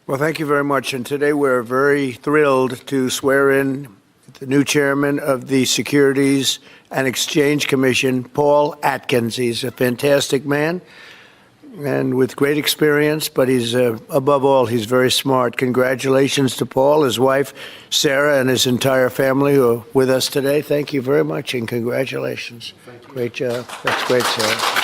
Well, thank you very much. And today we're very thrilled to swear in the new chairman of the Securities and Exchange Commission, Paul Atkins. He's a fantastic man and with great experience, but he's, above all, he's very smart. Congratulations to Paul, his wife, Sarah, and his entire family who are with us today. Thank you very much, and congratulations. Thank you. Great job. That's great, Sarah.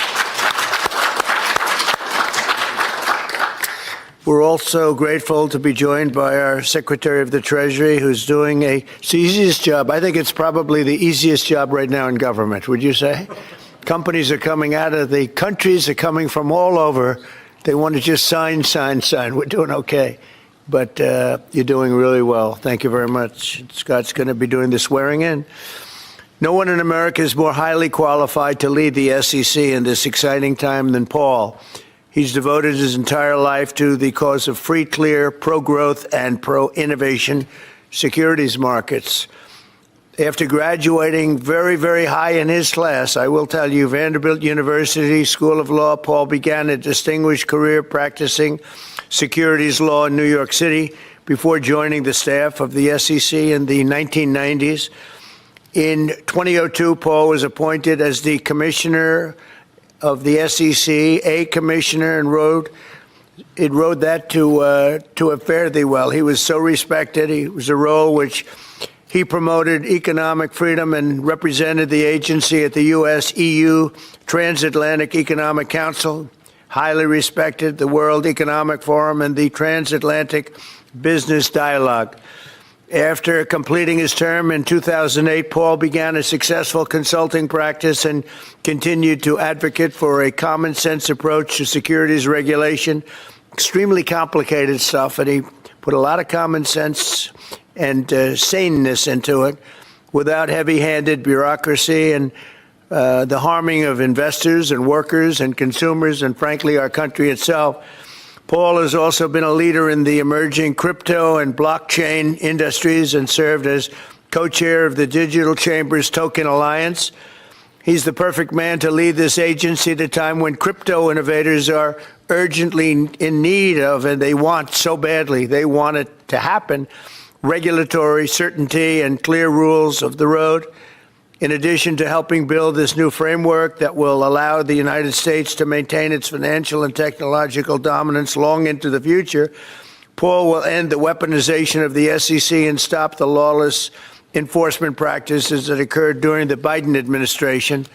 We're also grateful to be joined by our Secretary of the Treasury, who's doing it's the easiest job. I think it's probably the easiest job right now in government, would you say? Companies are coming out of the countries, are coming from all over. They want to just sign. We're doing okay. But you're doing really well. Thank you very much. Scott's going to be doing the swearing in. No one in America is more highly qualified to lead the SEC in this exciting time than Paul. He's devoted his entire life to the cause of free, clear, pro-growth, and pro-innovation securities markets. After graduating very, very high in his class, I will tell you, Vanderbilt University School of Law, Paul began a distinguished career practicing securities law in New York City before joining the staff of the SEC in the 1990s. In 2002, Paul was appointed as the commissioner of the SEC, a commissioner, and rode that to a fairly well. He was so respected. He was a role which he promoted economic freedom and represented the agency at the U.S.-EU Transatlantic Economic Council, highly respected the World Economic Forum and the Transatlantic Business Dialogue. After completing his term in 2008, Paul began a successful consulting practice and continued to advocate for a common-sense approach to securities regulation. Extremely complicated stuff, and he put a lot of common sense and saneness into it without heavy-handed bureaucracy and the harming of investors and workers and consumers and, frankly, our country itself. Paul has also been a leader in the emerging crypto and blockchain industries and served as co-chair of the Digital Chambers Token Alliance. He's the perfect man to lead this agency at a time when crypto innovators are urgently in need of, and they want so badly, they want it to happen, regulatory certainty and clear rules of the road. In addition to helping build this new framework that will allow the United States to maintain its financial and technological dominance long into the future, Paul will end the weaponization of the SEC and stop the lawless enforcement practices that occurred during the Biden administration.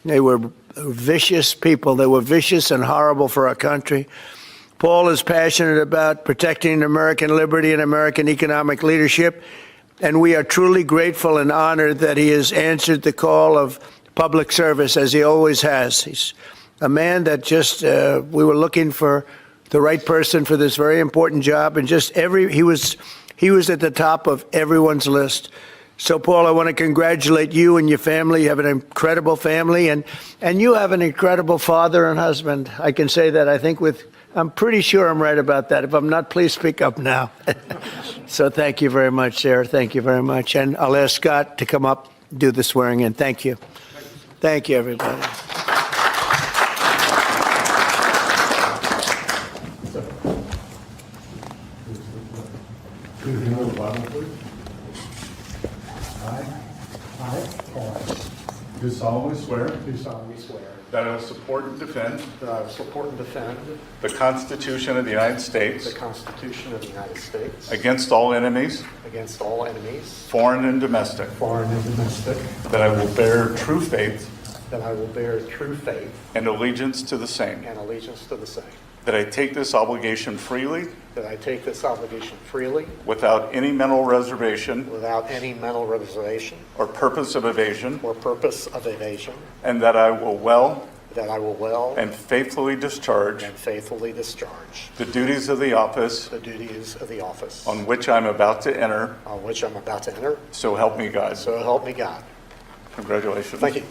They were vicious people. They were vicious and horrible for our country. Paul is passionate about protecting American liberty and American economic leadership. And we are truly grateful and honored that he has answered the call of public service, as he always has. He's a man that just, we were looking for the right person for this very important job, and just he was at the top of everyone's list. So, Paul, I want to congratulate you and your family. You have an incredible family, and you have an incredible father and husband. I can say that, I think, I'm pretty sure I'm right about that. If I'm not, please speak up now. So thank you very much, Sarah. Thank you very much. And I'll ask Scott to come up, do the swearing in. Thank you. Thank you, everybody. I, Paul, do solemnly swear that I will support and defend the Constitution of the United States against all enemies, foreign and domestic, that I will bear true faith and allegiance to the same, that I take this obligation freely without any mental reservation or purpose of evasion, and that I will well and faithfully discharge the duties of the office on which I'm about to enter. So help me God. Congratulations. Thank you.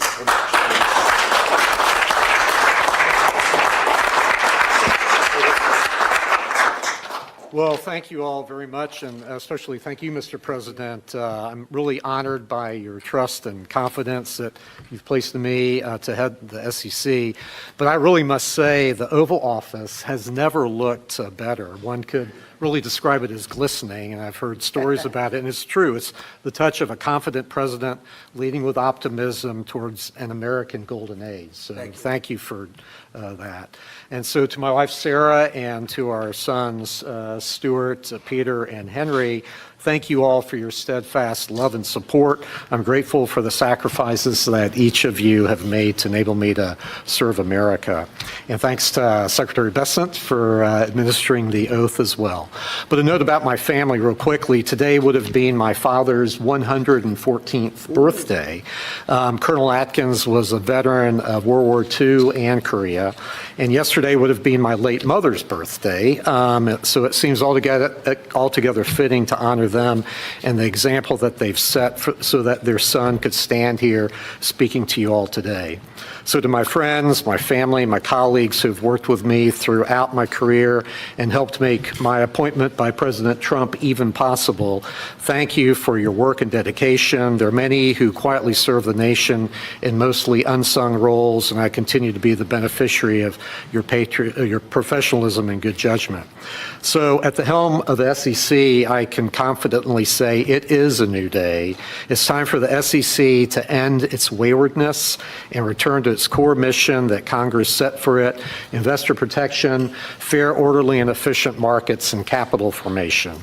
Well, thank you all very much, and especially thank you, Mr. President. I'm really honored by your trust and confidence that you've placed in me to head the SEC. But I really must say the Oval Office has never looked better. One could really describe it as glistening, and I've heard stories about it, and it's true. It's the touch of a confident president leading with optimism towards an American golden age. So thank you for that. And so to my wife, Sarah, and to our sons, Stuart, Peter, and Henry, thank you all for your steadfast love and support. I'm grateful for the sacrifices that each of you have made to enable me to serve America. And thanks to Secretary Bessent for administering the oath as well. But a note about my family real quickly. Today would have been my father's 114th birthday. Colonel Atkins was a veteran of World War II and Korea. And yesterday would have been my late mother's birthday. So it seems altogether fitting to honor them and the example that they've set so that their son could stand here speaking to you all today. So to my friends, my family, my colleagues who've worked with me throughout my career and helped make my appointment by President Trump even possible, thank you for your work and dedication. There are many who quietly serve the nation in mostly unsung roles, and I continue to be the beneficiary of your professionalism and good judgment. So at the helm of the SEC, I can confidently say it is a new day. It's time for the SEC to end its waywardness and return to its core mission that Congress set for it: investor protection, fair, orderly, and efficient markets, and capital formation.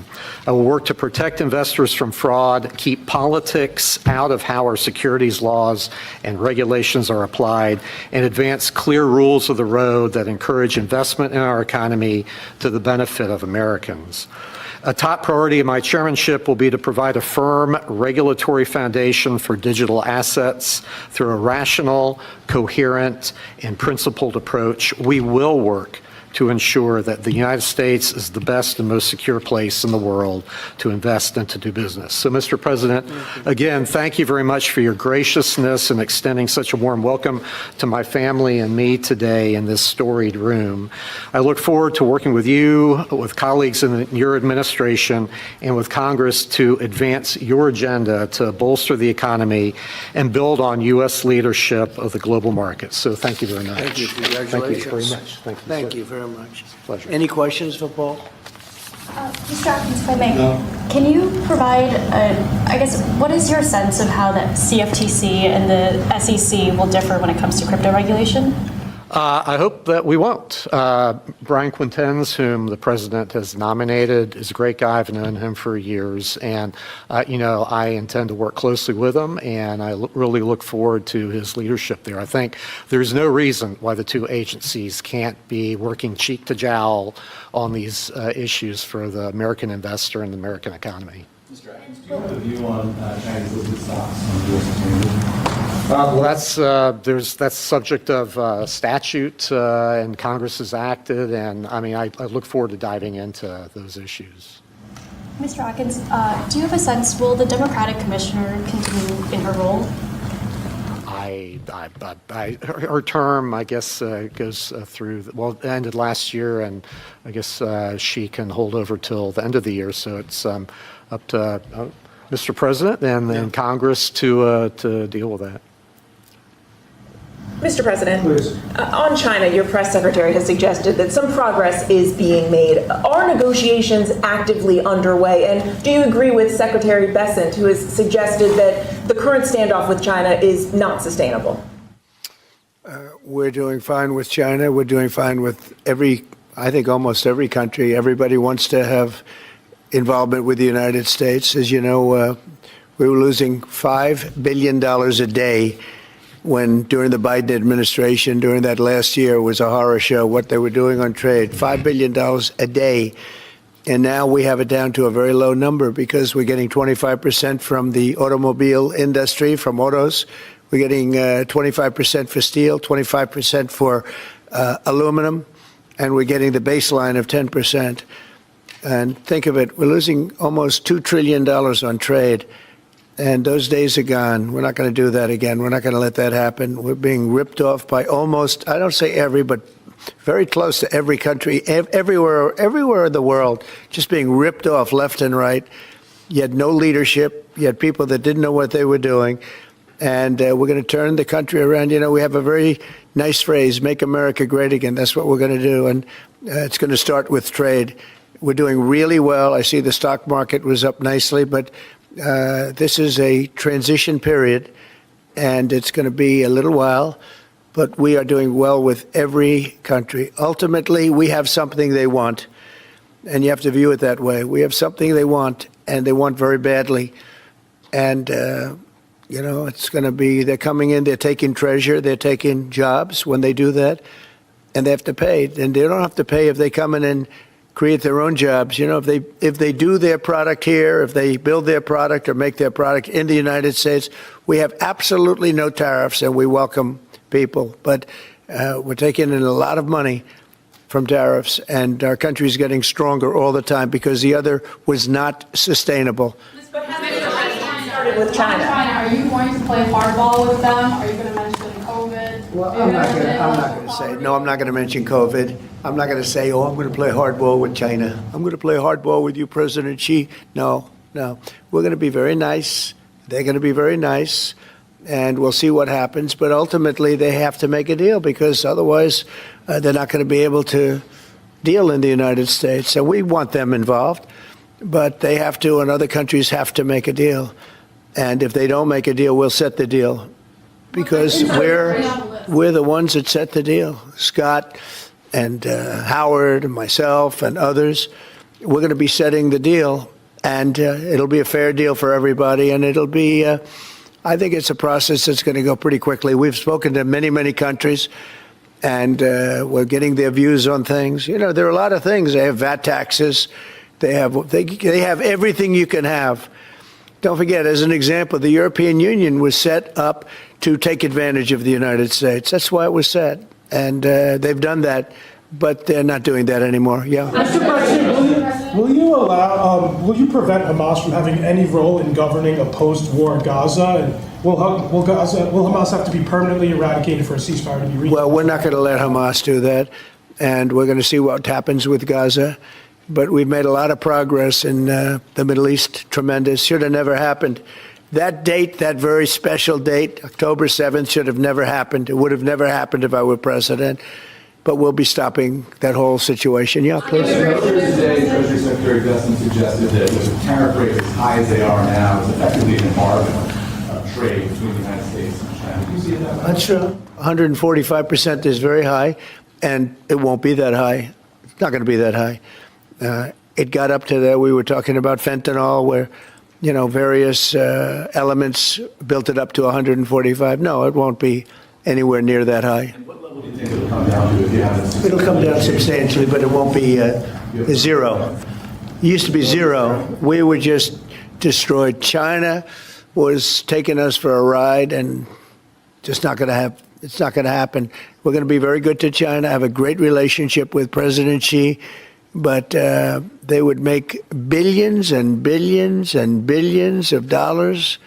I will work to protect investors from fraud, keep politics out of how our securities laws and regulations are applied, and advance clear rules of the road that encourage investment in our economy to the benefit of Americans. A top priority of my chairmanship will be to provide a firm regulatory foundation for digital assets through a rational, coherent, and principled approach. We will work to ensure that the United States is the best and most secure place in the world to invest and to do business. So, Mr. President, again, thank you very much for your graciousness in extending such a warm welcome to my family and me today in this storied room. I look forward to working with you, with colleagues in your administration, and with Congress to advance your agenda to bolster the economy and build on U.S. leadership of the global markets. So thank you very much. Thank you. Congratulations. Thank you very much. Thank you very much. Pleasure. Any questions for Paul? Mr. Atkins, if I may, can you provide, what is your sense of how the CFTC and the SEC will differ when it comes to crypto regulation? I hope that we won't. Brian Quintenz, whom the president has nominated, is a great guy. I've known him for years, and I intend to work closely with him, and I really look forward to his leadership there. I think there's no reason why the two agencies can't be working cheek to jowl on these issues for the American investor and the American economy. Mr. Atkins, do you have a view on Chinese listed stocks on the U.S. exchanges? Well, that's subject of statute, and Congress has acted, and I look forward to diving into those issues. Mr. Atkins, do you have a sense, will the Democratic commissioner continue in her role? Her term, I guess, goes through, it ended last year, and I guess she can hold over till the end of the year, so it's up to Mr. President and then Congress to deal with that. Mr. President, on China, your press secretary has suggested that some progress is being made. Are negotiations actively underway? And do you agree with Secretary Bessent, who has suggested that the current standoff with China is not sustainable? We're doing fine with China. We're doing fine with almost every country. Everybody wants to have involvement with the United States. As you know, we were losing $5 billion a day during the Biden administration, during that last year, was a horror show, what they were doing on trade, $5 billion a day. And now we have it down to a very low number because we're getting 25% from the automobile industry, from autos. We're getting 25% for steel, 25% for aluminum, and we're getting the baseline of 10%. And think of it, we're losing almost $2 trillion on trade. And those days are gone. We're not going to do that again. We're not going to let that happen. We're being ripped off by almost, I don't say every, but very close to every country, everywhere in the world, just being ripped off left and right. You had no leadership. You had people that didn't know what they were doing. And we're going to turn the country around. We have a very nice phrase, make America great again. That's what we're going to do. And it's going to start with trade. We're doing really well. I see the stock market was up nicely, but this is a transition period, and it's going to be a little while, but we are doing well with every country. Ultimately, we have something they want, and you have to view it that way. We have something they want, and they want very badly. And, it's going to be, they're coming in, they're taking treasure, they're taking jobs when they do that, and they have to pay. And they don't have to pay if they come in and create their own jobs. If they do their product here, if they build their product or make their product in the United States, we have absolutely no tariffs, and we welcome people. But we're taking in a lot of money from tariffs, and our country is getting stronger all the time because the other was not sustainable. But having started with China. Are you going to play hardball with them? Are you going to mention COVID? Well, I'm not going to say, no, I'm not going to mention COVID. I'm not going to say, I'm going to play hardball with China. I'm going to play hardball with you, President Xi. No. We're going to be very nice. They're going to be very nice, and we'll see what happens. But ultimately, they have to make a deal because otherwise they're not going to be able to deal in the United States. And we want them involved, but they have to, and other countries have to make a deal. And if they don't make a deal, we'll set the deal because we're the ones that set the deal. Scott and Howard and myself and others, we're going to be setting the deal, and it'll be a fair deal for everybody, and it'll be, I think it's a process that's going to go pretty quickly. We've spoken to many, many countries, and we're getting their views on things. There are a lot of things. They have VAT taxes. They have everything you can have. Don't forget, as an example, the European Union was set up to take advantage of the United States. That's why it was set. And they've done that, but they're not doing that anymore. Yeah. Mr. President, will you prevent Hamas from having any role in governing a post-war Gaza? And will Hamas have to be permanently eradicated for a ceasefire to be reached? Well, we're not going to let Hamas do that, and we're going to see what happens with Gaza. But we've made a lot of progress in the Middle East, tremendous. Should have never happened. That date, that very special date, October 7th, should have never happened. It would have never happened if I were president. But we'll be stopping that whole situation. Yeah, please. Earlier today, Treasury Secretary Besson suggested that with tariff rates as high as they are now, it's effectively an embargo of trade between the United States and China. Do you see it that way? That's true. 145% is very high, and it won't be that high. It's not going to be that high. It got up to there. We were talking about fentanyl, where, various elements built it up to 145. No, it won't be anywhere near that high. And what level do you think it'll come down to if you haven't? It'll come down substantially, but it won't be zero. It used to be zero. We were just destroyed. China was taking us for a ride, and just not going to have. It's not going to happen. We're going to be very good to China. Have a great relationship with President Xi. But they would make billions and billions and billions of dollars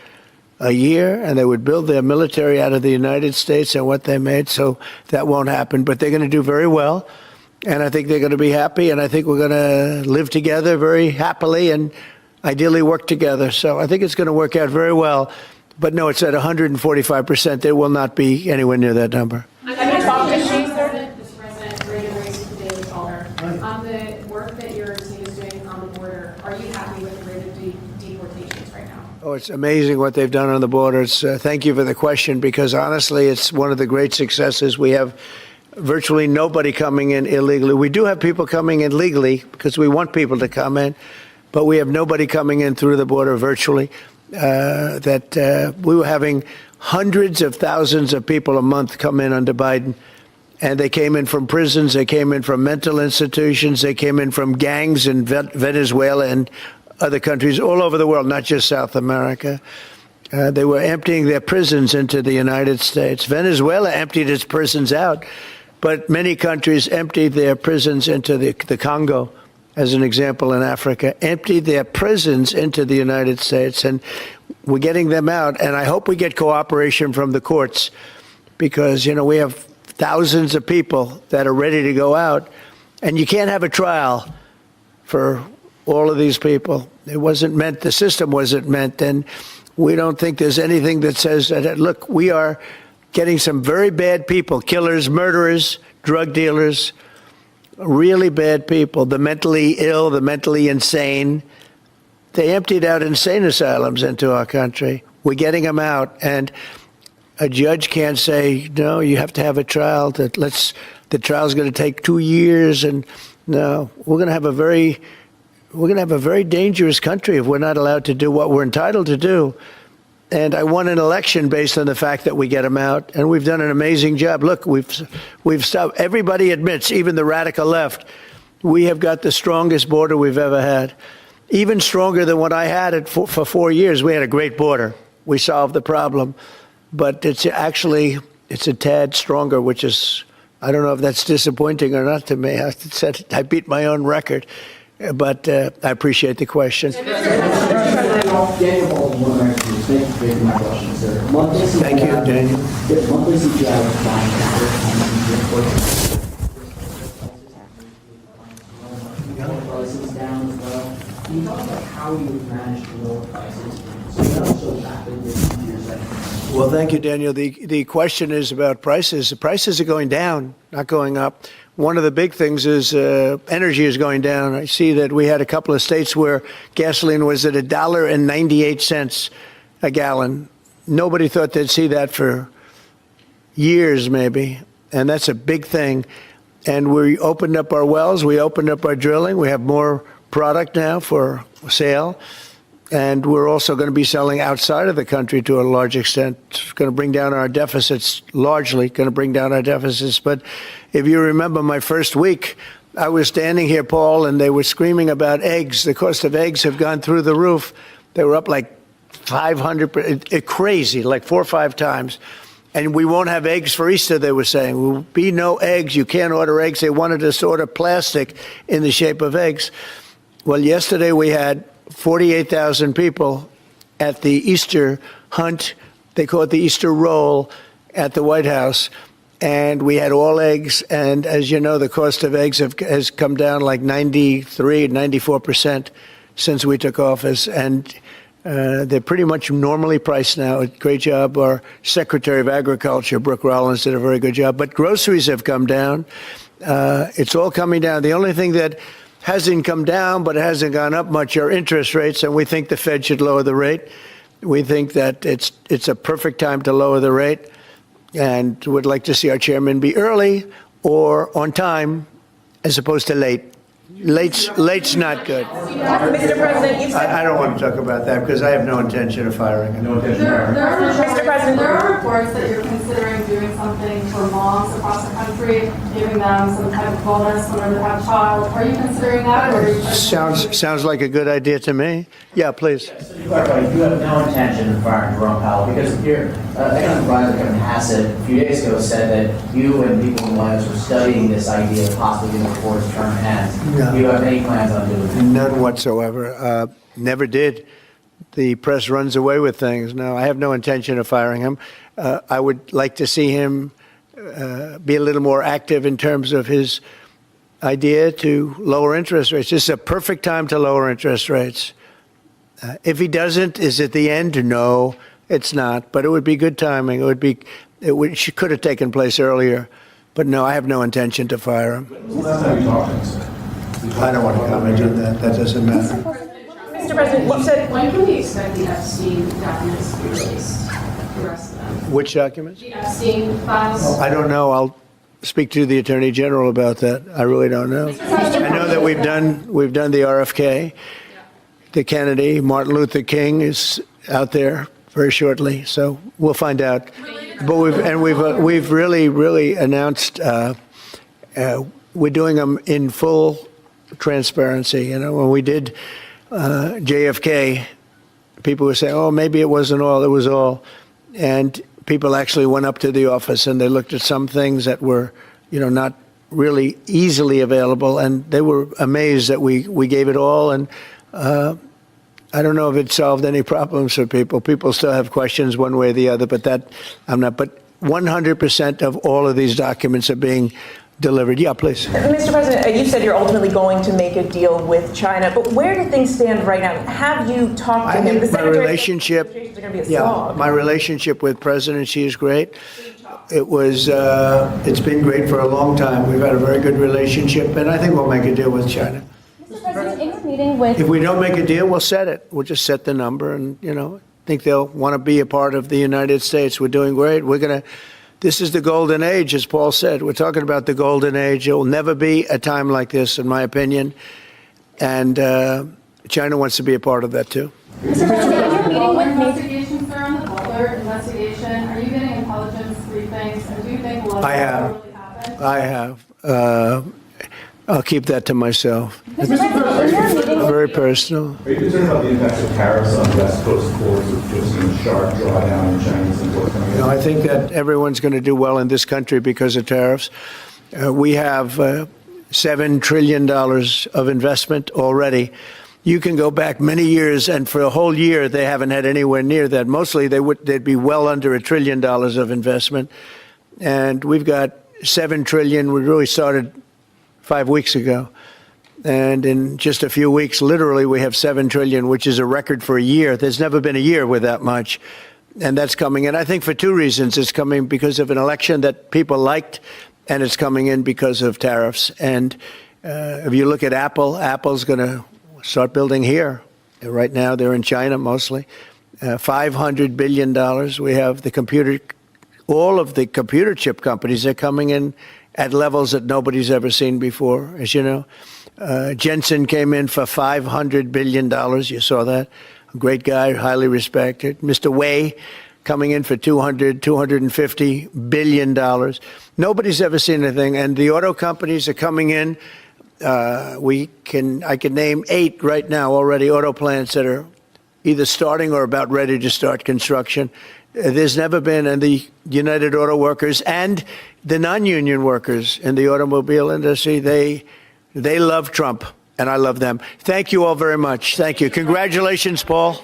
a year, and they would build their military out of the United States and what they made, so that won't happen. But they're going to do very well, and I think they're going to be happy, and I think we're going to live together very happily and ideally work together. So I think it's going to work out very well. But no, it's at 145%. There will not be anywhere near that number. On the work that your team is doing on the border, are you happy with the rate of deportations right now? Oh, it's amazing what they've done on the border. Thank you for the question, because honestly, it's one of the great successes. We have virtually nobody coming in illegally. We do have people coming in legally because we want people to come in, but we have nobody coming in through the border virtually. We were having hundreds of thousands of people a month come in under Biden. And they came in from prisons, they came in from mental institutions, they came in from gangs in Venezuela and other countries all over the world, not just South America. They were emptying their prisons into the United States. Venezuela emptied its prisons out, but many countries emptied their prisons into the Congo, as an example, in Africa, emptied their prisons into the United States. And we're getting them out, and I hope we get cooperation from the courts, because, we have thousands of people that are ready to go out, and you can't have a trial for all of these people. It wasn't meant, the system wasn't meant, and we don't think there's anything that says that, look, we are getting some very bad people, killers, murderers, drug dealers, really bad people, the mentally ill, the mentally insane. They emptied out insane asylums into our country. We're getting them out, and a judge can't say, no, you have to have a trial. The trial's going to take 2 years, and no, we're going to have a very dangerous country if we're not allowed to do what we're entitled to do. And I won an election based on the fact that we get them out, and we've done an amazing job. Look, we've stopped. Everybody admits, even the radical left, we have got the strongest border we've ever had, even stronger than what I had it for 4 years. We had a great border. We solved the problem, but it's a tad stronger, which is, I don't know if that's disappointing or not to me. I said I beat my own record, but I appreciate the question. Thank you, Daniel. Prices down as well. Can you talk about how you've managed to lower prices so you're not so rapidly into your sector? Well, thank you, Daniel. The question is about prices. The prices are going down, not going up. One of the big things is energy is going down. I see that we had a couple of states where gasoline was at $1.98 a gallon. Nobody thought they'd see that for years, maybe, and that's a big thing. And we opened up our wells, we opened up our drilling, we have more product now for sale, and we're also going to be selling outside of the country to a large extent. It's going to bring down our deficits, largely going to bring down our deficits. But if you remember my first week, I was standing here, Paul, and they were screaming about eggs. The cost of eggs have gone through the roof. They were up like 500%, crazy, like 4 or 5 times. And we won't have eggs for Easter, they were saying. There will be no eggs. You can't order eggs. They wanted us to order plastic in the shape of eggs. Well, yesterday we had 48,000 people at the Easter hunt. They call it the Easter roll at the White House. And we had all eggs. And as you know, the cost of eggs has come down like 93, 94% since we took office. And they're pretty much normally priced now. Great job. Our Secretary of Agriculture, Brooke Rollins, did a very good job. But groceries have come down. It's all coming down. The only thing that hasn't come down but hasn't gone up much are interest rates, and we think the Fed should lower the rate. We think that it's a perfect time to lower the rate, and would like to see our chairman be early or on time as opposed to late. Late's not good. Mr. President, you've said... I don't want to talk about that because I have no intention of firing him. Mr. President, there are reports that you're considering doing something for moms across the country, giving them some type of bonus whenever they have a child. Are you considering that? Or are you Sounds like a good idea to me. Yeah, please. So you have no intention of firing Jerome Powell because your economic advisor Kevin Hassett a few days ago said that you and people in the White House were studying this idea of possibly getting before his term ends. No. Do you have any plans on doing that? None whatsoever. Never did. The press runs away with things. No, I have no intention of firing him. I would like to see him be a little more active in terms of his idea to lower interest rates. This is a perfect time to lower interest rates. If he doesn't, is it the end? No, it's not. But it would be good timing. It could have taken place earlier. But no, I have no intention to fire him. I don't want to comment on that. That doesn't matter. Mr. President, you said... When can we expect the Epstein documents to be released? The rest of them? Which documents? The Epstein files? I don't know. I'll speak to the Attorney General about that. I really don't know. I know that we've done the RFK, the Kennedy, Martin Luther King is out there very shortly, so we'll find out. But we've really announced we're doing them in full transparency. You know, when we did JFK, people were saying, "Oh, maybe it wasn't all; it was all," and people actually went up to the office and they looked at some things that were, you know, not really easily available, and they were amazed that we gave it all. And I don't know if it solved any problems for people. People still have questions one way or the other, but that I'm not. But 100% of all of these documents are being delivered. Yeah, please. Mr. President, you said you're ultimately going to make a deal with China, but where do things stand right now? Have you talked to him? My relationship with President Xi is great. It's been great for a long time. We've had a very good relationship, and I think we'll make a deal with China. Mr. President, in your meeting with... If we don't make a deal, we'll set it. We'll just set the number, and, I think they'll want to be a part of the United States. We're doing great. This is the golden age, as Paul said. We're talking about the golden age. There will never be a time like this, in my opinion. And China wants to be a part of that, too. Mr. President, in your meeting with Investigation, sir, on the Butler investigation, are you getting intelligence briefings, and do you think I have. really happened? I have. I'll keep that to myself. Mr. President, in your meeting with... Very personal. Are you concerned about the impacts of tariffs on West Coast ports, which have seen a sharp drawdown in Chinese imports coming in? I think that everyone's going to do well in this country because of tariffs. We have $7 trillion of investment already. You can go back many years, and for a whole year, they haven't had anywhere near that. Mostly, they'd be well under $1 trillion of investment. And we've got $7 trillion. We really started 5 weeks ago. And in just a few weeks, literally, we have $7 trillion, which is a record for a year. There's never been a year with that much. And that's coming in, I think, for two reasons. It's coming because of an election that people liked, and it's coming in because of tariffs. And if you look at Apple, Apple's going to start building here. Right now, they're in China mostly. $500 billion. We have all of the computer chip companies are coming in at levels that nobody's ever seen before, as you know. Jensen came in for $500 billion. You saw that. A great guy, highly respected. Mr. Wei coming in for $250 billion. Nobody's ever seen anything. And the auto companies are coming in. I can name 8 right now already, auto plants that are either starting or about ready to start construction. There's never been, and the United Auto Workers and the non-union workers in the automobile industry, they love Trump, and I love them. Thank you all very much. Thank you. Congratulations, Paul.